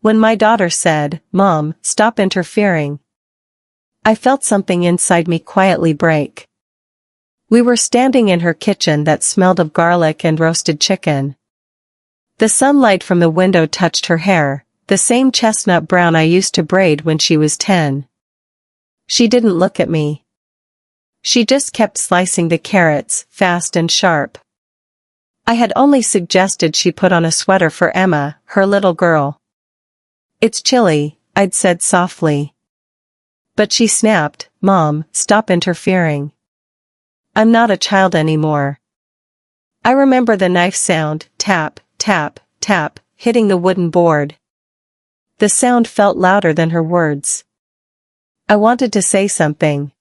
When my daughter said, "Mom, stop interfering," I felt something inside me quietly break. We were standing in her kitchen that smelled of garlic and roasted chicken. The sunlight from the window touched her hair, the same chestnut brown I used to braid when she was 10. She didn't look at me. She just kept slicing the carrots, fast and sharp. I had only suggested she put on a sweater for Emma, her little girl. "It's chilly," I'd said softly. But she snapped, "Mom, stop interfering. I'm not a child anymore." I remember the knife sound, tap, tap, tap, hitting the wooden board. The sound felt louder than her words. I wanted to say something.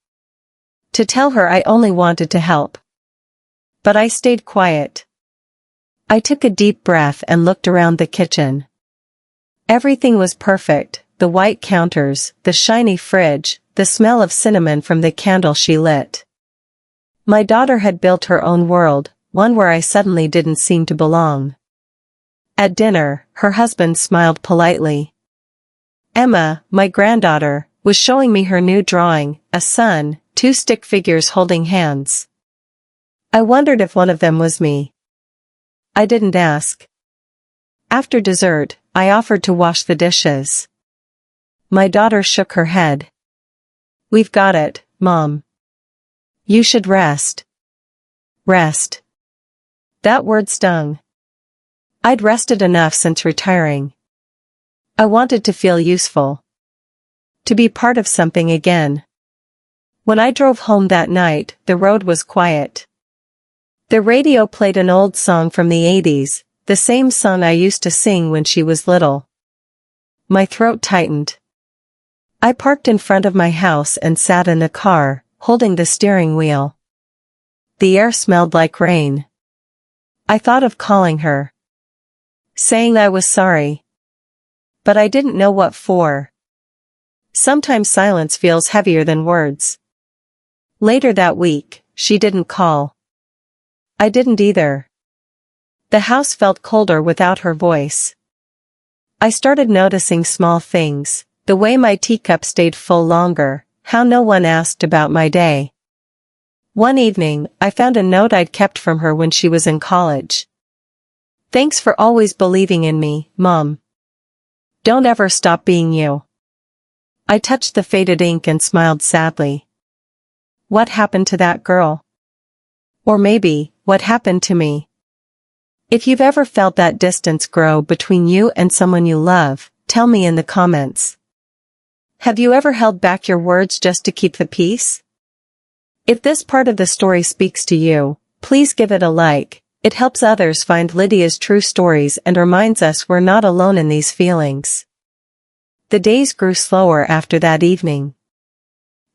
To tell her I only wanted to help. But I stayed quiet. I took a deep breath and looked around the kitchen. Everything was perfect, the white counters, the shiny fridge, the smell of cinnamon from the candle she lit. My daughter had built her own world, one where I suddenly didn't seem to belong. At dinner, her husband smiled politely. Emma, my granddaughter, was showing me her new drawing, a sun, 2 stick figures holding hands. I wondered if one of them was me. I didn't ask. After dessert, I offered to wash the dishes. My daughter shook her head. "We've got it, Mom. You should rest." Rest. That word stung. I'd rested enough since retiring. I wanted to feel useful. To be part of something again. When I drove home that night, the road was quiet. The radio played an old song from the 80s, the same song I used to sing when she was little. My throat tightened. I parked in front of my house and sat in the car, holding the steering wheel. The air smelled like rain. I thought of calling her. Saying I was sorry. But I didn't know what for. Sometimes silence feels heavier than words. Later that week, she didn't call. I didn't either. The house felt colder without her voice. I started noticing small things, the way my teacup stayed full longer, how no one asked about my day. One evening, I found a note I'd kept from her when she was in college. "Thanks for always believing in me, Mom. Don't ever stop being you." I touched the faded ink and smiled sadly. What happened to that girl? Or maybe, what happened to me? If you've ever felt that distance grow between you and someone you love, tell me in the comments. Have you ever held back your words just to keep the peace? If this part of the story speaks to you, please give it a like. It helps others find Lydia's true stories and reminds us we're not alone in these feelings. The days grew slower after that evening.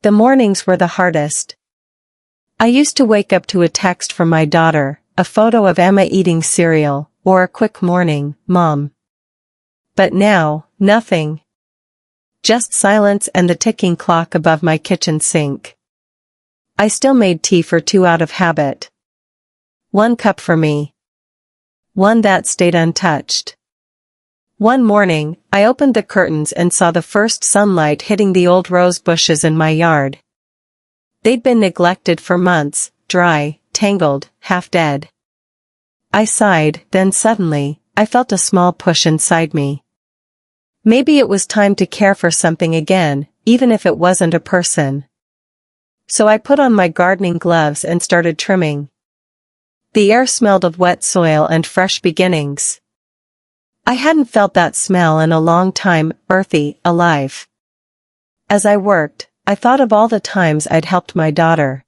The mornings were the hardest. I used to wake up to a text from my daughter, a photo of Emma eating cereal, or a quick "Morning, Mom." But now, nothing. Just silence and the ticking clock above my kitchen sink. I still made tea for 2 out of habit. 1 cup for me. One that stayed untouched. One morning, I opened the curtains and saw the first sunlight hitting the old rose bushes in my yard. They'd been neglected for months, dry, tangled, half dead. I sighed, then suddenly, I felt a small push inside me. Maybe it was time to care for something again, even if it wasn't a person. So I put on my gardening gloves and started trimming. The air smelled of wet soil and fresh beginnings. I hadn't felt that smell in a long time, earthy, alive. As I worked, I thought of all the times I'd helped my daughter.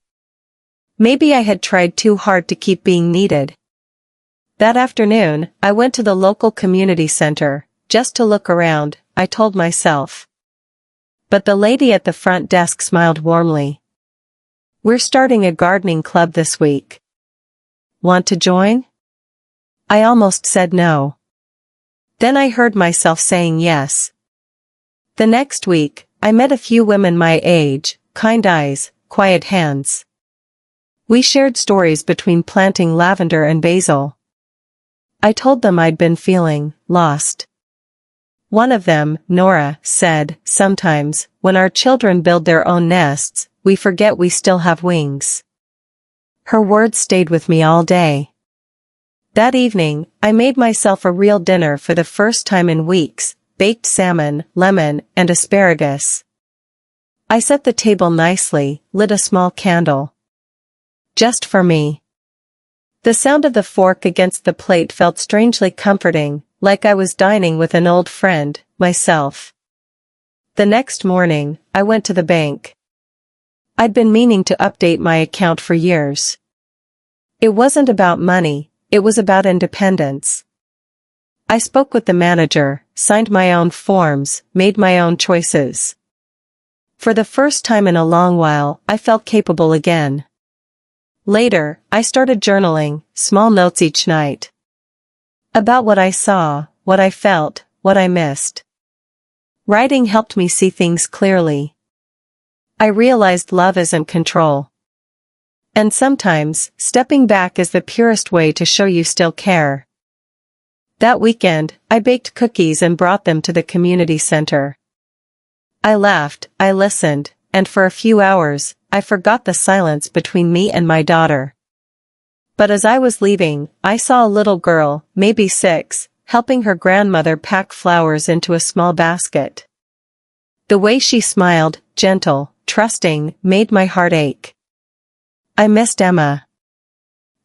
Maybe I had tried too hard to keep being needed. That afternoon, I went to the local community center, just to look around, I told myself. But the lady at the front desk smiled warmly. "We're starting a gardening club this week. Want to join?" I almost said no. Then I heard myself saying yes. The next week, I met a few women my age, kind eyes, quiet hands. We shared stories between planting lavender and basil. I told them I'd been feeling lost. One of them, Nora, said, "Sometimes, when our children build their own nests, we forget we still have wings." Her words stayed with me all day. That evening, I made myself a real dinner for the first time in weeks: baked salmon, lemon, and asparagus. I set the table nicely, lit a small candle. Just for me. The sound of the fork against the plate felt strangely comforting, like I was dining with an old friend, myself. The next morning, I went to the bank. I'd been meaning to update my account for years. It wasn't about money, it was about independence. I spoke with the manager, signed my own forms, made my own choices. For the first time in a long while, I felt capable again. Later, I started journaling, small notes each night. About what I saw, what I felt, what I missed. Writing helped me see things clearly. I realized love isn't control. And sometimes, stepping back is the purest way to show you still care. That weekend, I baked cookies and brought them to the community center. I laughed, I listened, and for a few hours, I forgot the silence between me and my daughter. But as I was leaving, I saw a little girl, maybe 6, helping her grandmother pack flowers into a small basket. The way she smiled, gentle, trusting, made my heart ache. I missed Emma.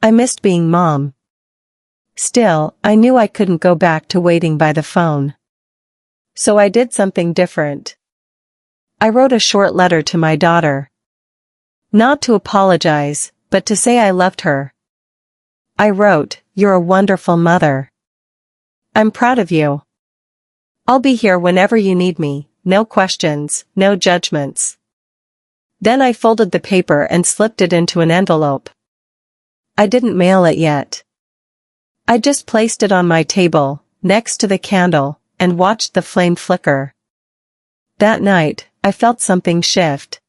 I missed being mom. Still, I knew I couldn't go back to waiting by the phone. So I did something different. I wrote a short letter to my daughter. Not to apologize, but to say I loved her. I wrote, "You're a wonderful mother. I'm proud of you. I'll be here whenever you need me, no questions, no judgments." Then I folded the paper and slipped it into an envelope. I didn't mail it yet. I just placed it on my table, next to the candle, and watched the flame flicker. That night, I felt something shift.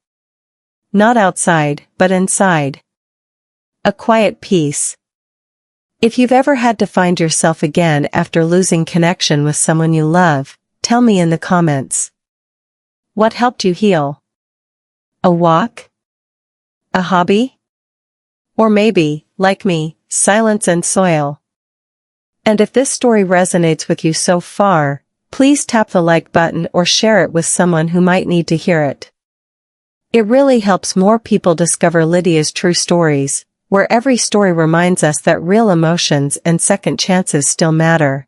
Not outside, but inside. A quiet peace. If you've ever had to find yourself again after losing connection with someone you love, tell me in the comments. What helped you heal? A walk? A hobby? Or maybe, like me, silence and soil. And if this story resonates with you so far, please tap the like button or share it with someone who might need to hear it. It really helps more people discover Lydia's true stories, where every story reminds us that real emotions and second chances still matter.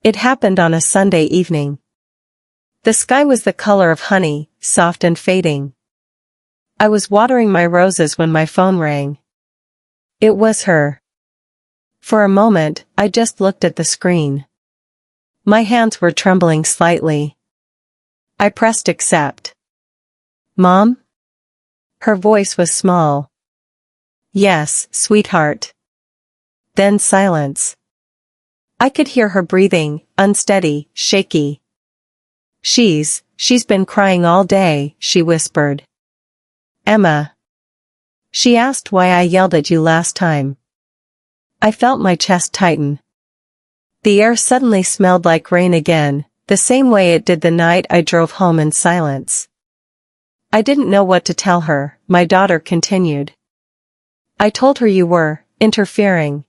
It happened on a Sunday evening. The sky was the color of honey, soft and fading. I was watering my roses when my phone rang. It was her. For a moment, I just looked at the screen. My hands were trembling slightly. I pressed accept. "Mom?" Her voice was small. "Yes, sweetheart." Then silence. I could hear her breathing, unsteady, shaky. She's been crying all day," she whispered. "Emma." She asked why I yelled at you last time. I felt my chest tighten. The air suddenly smelled like rain again, the same way it did the night I drove home in silence. I didn't know what to tell her, my daughter continued. "I told her you were interfering.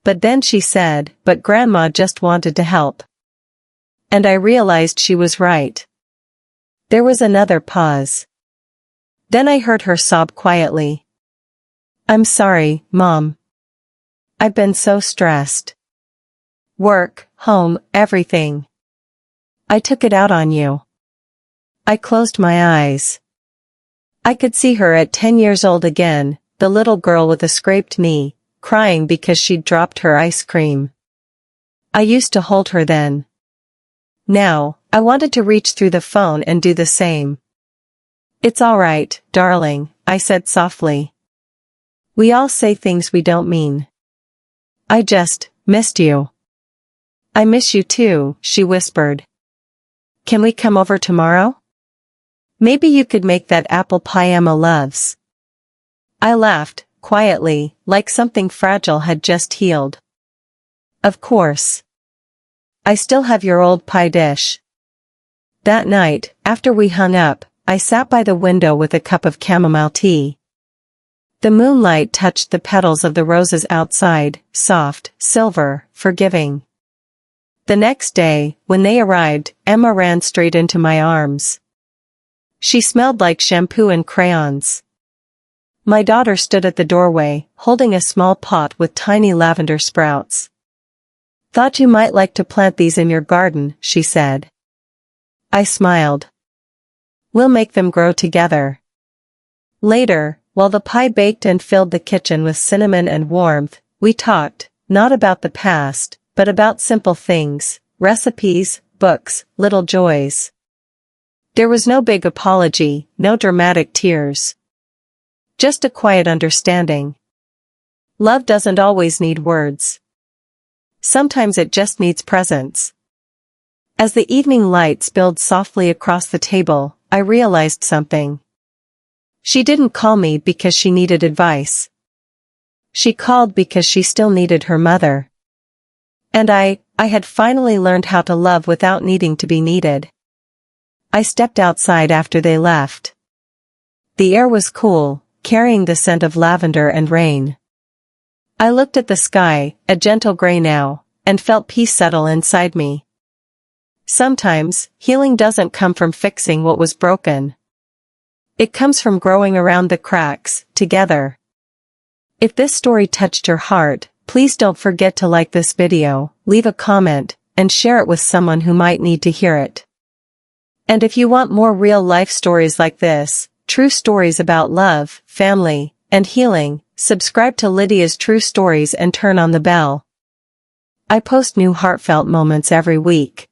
But then she said, but Grandma just wanted to help." And I realized she was right. There was another pause. Then I heard her sob quietly. "I'm sorry, Mom. I've been so stressed. Work, home, everything. I took it out on you." I closed my eyes. I could see her at 10 years old again, the little girl with a scraped knee, crying because she'd dropped her ice cream. I used to hold her then. Now, I wanted to reach through the phone and do the same. "It's all right, darling," I said softly. "We all say things we don't mean. I just missed you." "I miss you too," she whispered. "Can we come over tomorrow? Maybe you could make that apple pie Emma loves." I laughed, quietly, like something fragile had just healed. "Of course." I still have your old pie dish. That night, after we hung up, I sat by the window with a cup of chamomile tea. The moonlight touched the petals of the roses outside, soft, silver, forgiving. The next day, when they arrived, Emma ran straight into my arms. She smelled like shampoo and crayons. My daughter stood at the doorway, holding a small pot with tiny lavender sprouts. "Thought you might like to plant these in your garden," she said. I smiled. "We'll make them grow together." Later, while the pie baked and filled the kitchen with cinnamon and warmth, we talked, not about the past, but about simple things, recipes, books, little joys. There was no big apology, no dramatic tears. Just a quiet understanding. Love doesn't always need words. Sometimes it just needs presence. As the evening light spilled softly across the table, I realized something. She didn't call me because she needed advice. She called because she still needed her mother. And I had finally learned how to love without needing to be needed. I stepped outside after they left. The air was cool, carrying the scent of lavender and rain. I looked at the sky, a gentle gray now, and felt peace settle inside me. Sometimes, healing doesn't come from fixing what was broken. It comes from growing around the cracks, together. If this story touched your heart, please don't forget to like this video, leave a comment, and share it with someone who might need to hear it. And if you want more real-life stories like this, true stories about love, family, and healing, subscribe to Lydia's True Stories and turn on the bell. I post new heartfelt moments every week.